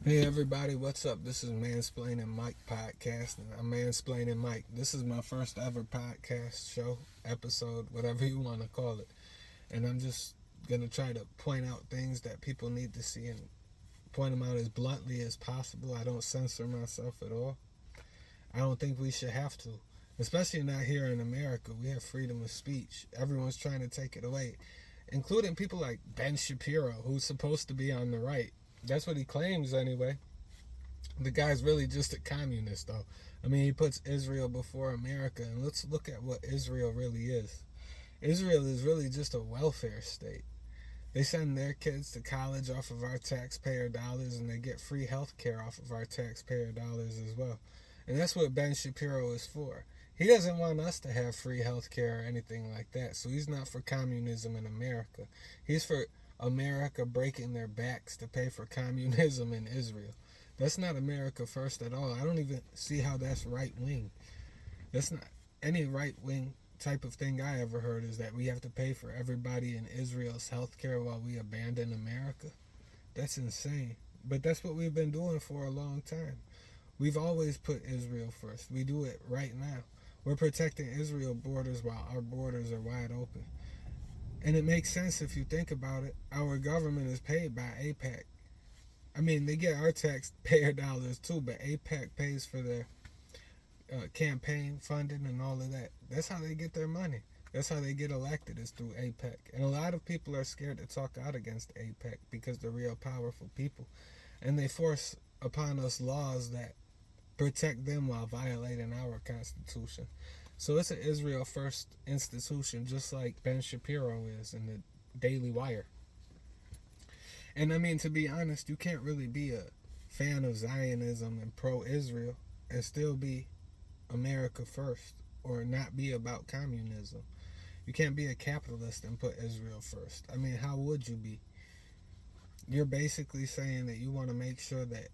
Hey everybody, what's up? This is Mansplaining Mike podcast, and I'm Mansplaining Mike. This is my first ever podcast show, episode, whatever you want to call it. And I'm just gonna try to point out things that people need to see and point them out as bluntly as possible. I don't censor myself at all. I don't think we should have to, especially not here in America. We have freedom of speech. Everyone's trying to take it away, including people like Ben Shapiro, who's supposed to be on the right. That's what he claims anyway. The guy's really just a communist, though. I mean, he puts Israel before America, and let's look at what Israel really is. Israel is really just a welfare state. They send their kids to college off of our taxpayer dollars, and they get free health care off of our taxpayer dollars as well. And that's what Ben Shapiro is for. He doesn't want us to have free health care or anything like that, so he's not for communism in America. He's for America breaking their backs to pay for communism in Israel. That's not America first at all. I don't even see how that's right wing. That's not any right wing type of thing I ever heard is that we have to pay for everybody in Israel's health care while we abandon America. That's insane. But that's what we've been doing for a long time. We've always put Israel first. We do it right now. We're protecting Israel borders while our borders are wide open. And it makes sense if you think about it. Our government is paid by AIPAC. I mean, they get our taxpayer dollars too, but AIPAC pays for their campaign funding and all of that. That's how they get their money. That's how they get elected, is through AIPAC. And a lot of people are scared to talk out against AIPAC because they're real powerful people. And they force upon us laws that protect them while violating our Constitution. So it's an Israel first institution, just like Ben Shapiro is in the Daily Wire. And I mean, to be honest, you can't really be a fan of Zionism and pro Israel and still be America first or not be about communism. You can't be a capitalist and put Israel first. I mean, how would you be? You're basically saying that you want to make sure that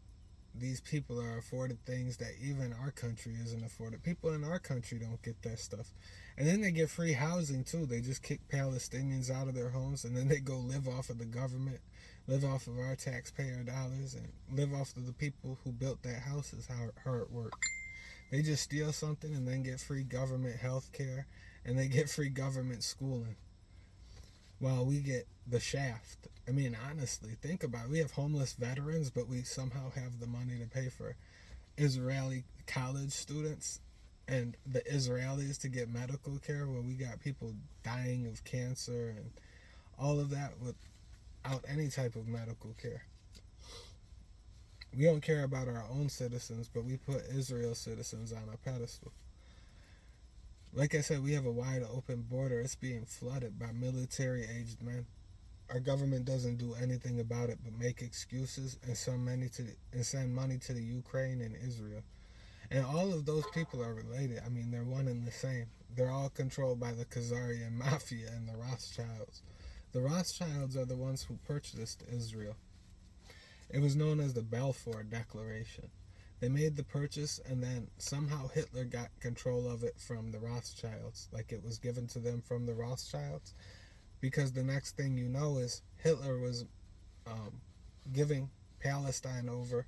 these people are afforded things that even our country isn't afforded. People in our country don't get that stuff. And then they get free housing too. They just kick Palestinians out of their homes and then they go live off of the government, live off of our taxpayer dollars, and live off of the people who built that house is how it works. They just steal something and then get free government health care and they get free government schooling while we get the shaft. I mean, honestly, think about it. We have homeless veterans, but we somehow have the money to pay for Israeli college students and the Israelis to get medical care, where we got people dying of cancer and all of that without any type of medical care. We don't care about our own citizens, but we put Israel citizens on a pedestal. Like I said, we have a wide open border. It's being flooded by military aged men. Our government doesn't do anything about it but make excuses and send money to the Ukraine and Israel. And all of those people are related. I mean, they're one and the same. They're all controlled by the Khazarian mafia and the Rothschilds. The Rothschilds are the ones who purchased Israel. It was known as the Balfour Declaration. They made the purchase, and then somehow Hitler got control of it from the Rothschilds, like it was given to them from the Rothschilds. Because the next thing you know is Hitler was giving Palestine over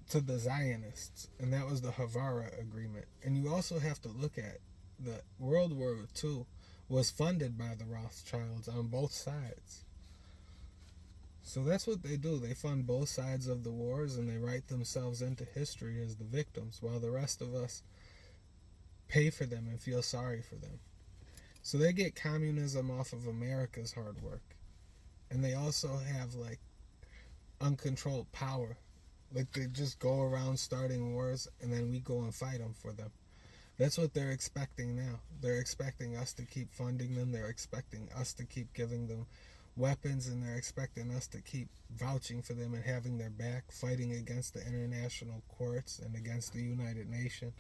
to the Zionists, and that was the Havara Agreement. And you also have to look at the World War II was funded by the Rothschilds on both sides. So that's what they do. They fund both sides of the wars and they write themselves into history as the victims, while the rest of us pay for them and feel sorry for them. So they get communism off of America's hard work. And they also have like uncontrolled power. Like they just go around starting wars and then we go and fight them for them. That's what they're expecting now. They're expecting us to keep funding them. They're expecting us to keep giving them weapons, and they're expecting us to keep vouching for them and having their back, fighting against the international courts and against the United Nations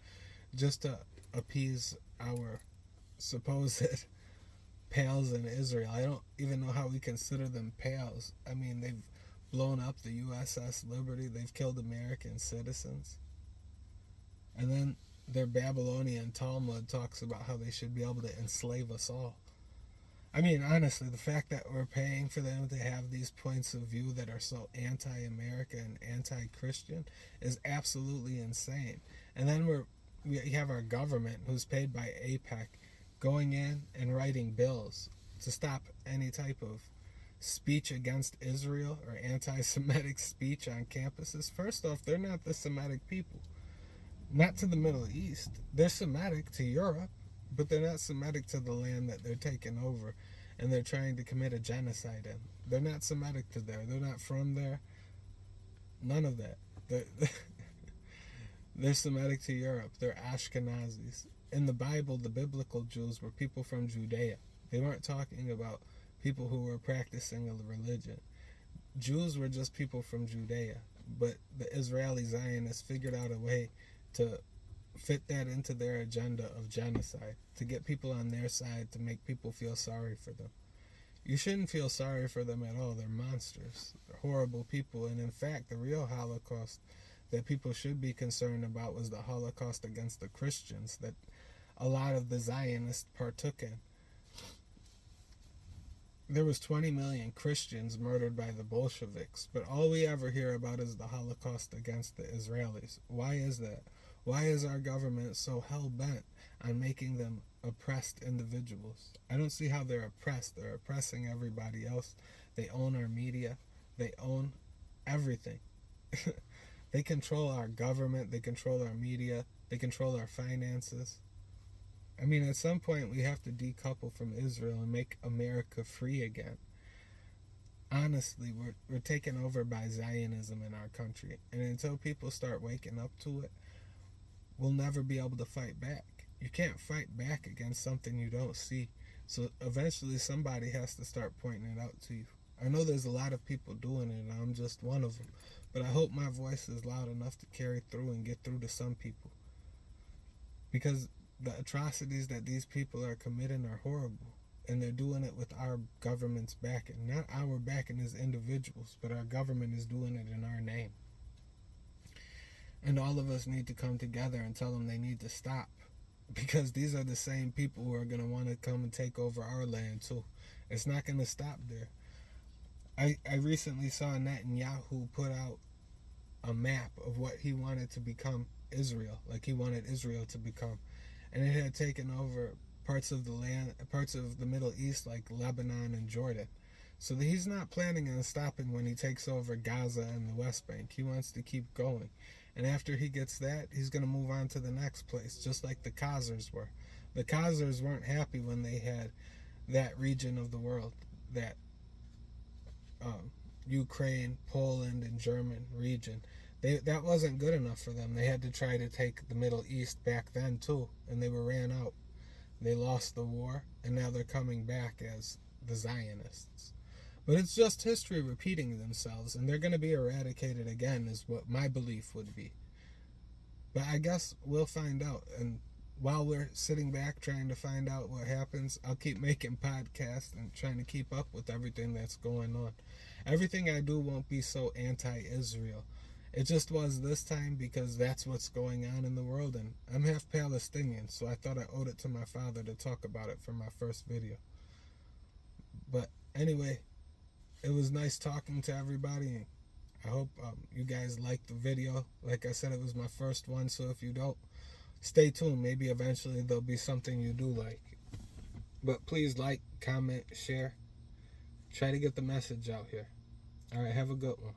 just to appease our supposed pals in Israel. I don't even know how we consider them pals. I mean, they've blown up the USS Liberty. They've killed American citizens. And then their Babylonian Talmud talks about how they should be able to enslave us all. I mean, honestly, the fact that we're paying for them to have these points of view that are so anti-America and anti-Christian is absolutely insane. And then we have our government, who's paid by APEC, going in and writing bills to stop any type of speech against Israel or anti-Semitic speech on campuses. First off, they're not the Semitic people. Not to the Middle East. They're Semitic to Europe, but they're not Semitic to the land that they're taking over and they're trying to commit a genocide in. They're not Semitic to there. They're not from there. None of that. They're Semitic to Europe. They're Ashkenazis. In the Bible, the biblical Jews were people from Judea. They weren't talking about people who were practicing a religion. Jews were just people from Judea. But the Israeli Zionists figured out a way to fit that into their agenda of genocide, to get people on their side, to make people feel sorry for them. You shouldn't feel sorry for them at all. They're monsters. They're horrible people. And in fact, the real Holocaust that people should be concerned about was the Holocaust against the Christians that a lot of the Zionists partook in. There was 20 million Christians murdered by the Bolsheviks, but all we ever hear about is the Holocaust against the Israelis. Why is that? Why is our government so hell-bent on making them oppressed individuals? I don't see how they're oppressed. They're oppressing everybody else. They own our media. They own everything. They control our government. They control our media. They control our finances. I mean, at some point, we have to decouple from Israel and make America free again. Honestly, we're taken over by Zionism in our country. And until people start waking up to it, we'll never be able to fight back. You can't fight back against something you don't see. So eventually somebody has to start pointing it out to you. I know there's a lot of people doing it, and I'm just one of them. But I hope my voice is loud enough to carry through and get through to some people. Because the atrocities that these people are committing are horrible. And they're doing it with our government's backing. Not our backing as individuals, but our government is doing it in our name. And all of us need to come together and tell them they need to stop. Because these are the same people who are going to want to come and take over our land too. It's not going to stop there. I recently saw Netanyahu put out a map of what he wanted to become Israel. Like he wanted Israel to become. And it had taken over parts of the land, parts of the Middle East like Lebanon and Jordan. So he's not planning on stopping when he takes over Gaza and the West Bank. He wants to keep going. And after he gets that, he's going to move on to the next place, just like the Khazars were. The Khazars weren't happy when they had that region of the world, that Ukraine, Poland, and German region. That wasn't good enough for them. They had to try to take the Middle East back then too, and they were ran out. They lost the war, and now they're coming back as the Zionists. But it's just history repeating themselves, and they're going to be eradicated again, is what my belief would be. But I guess we'll find out. And while we're sitting back trying to find out what happens, I'll keep making podcasts and trying to keep up with everything that's going on. Everything I do won't be so anti-Israel. It just was this time because that's what's going on in the world. And I'm half Palestinian, so I thought I owed it to my father to talk about it for my first video. But anyway, it was nice talking to everybody. I hope you guys liked the video. Like I said, it was my first one, so if you don't, stay tuned. Maybe eventually there'll be something you do like. But please like, comment, share. Try to get the message out here. All right, have a good one.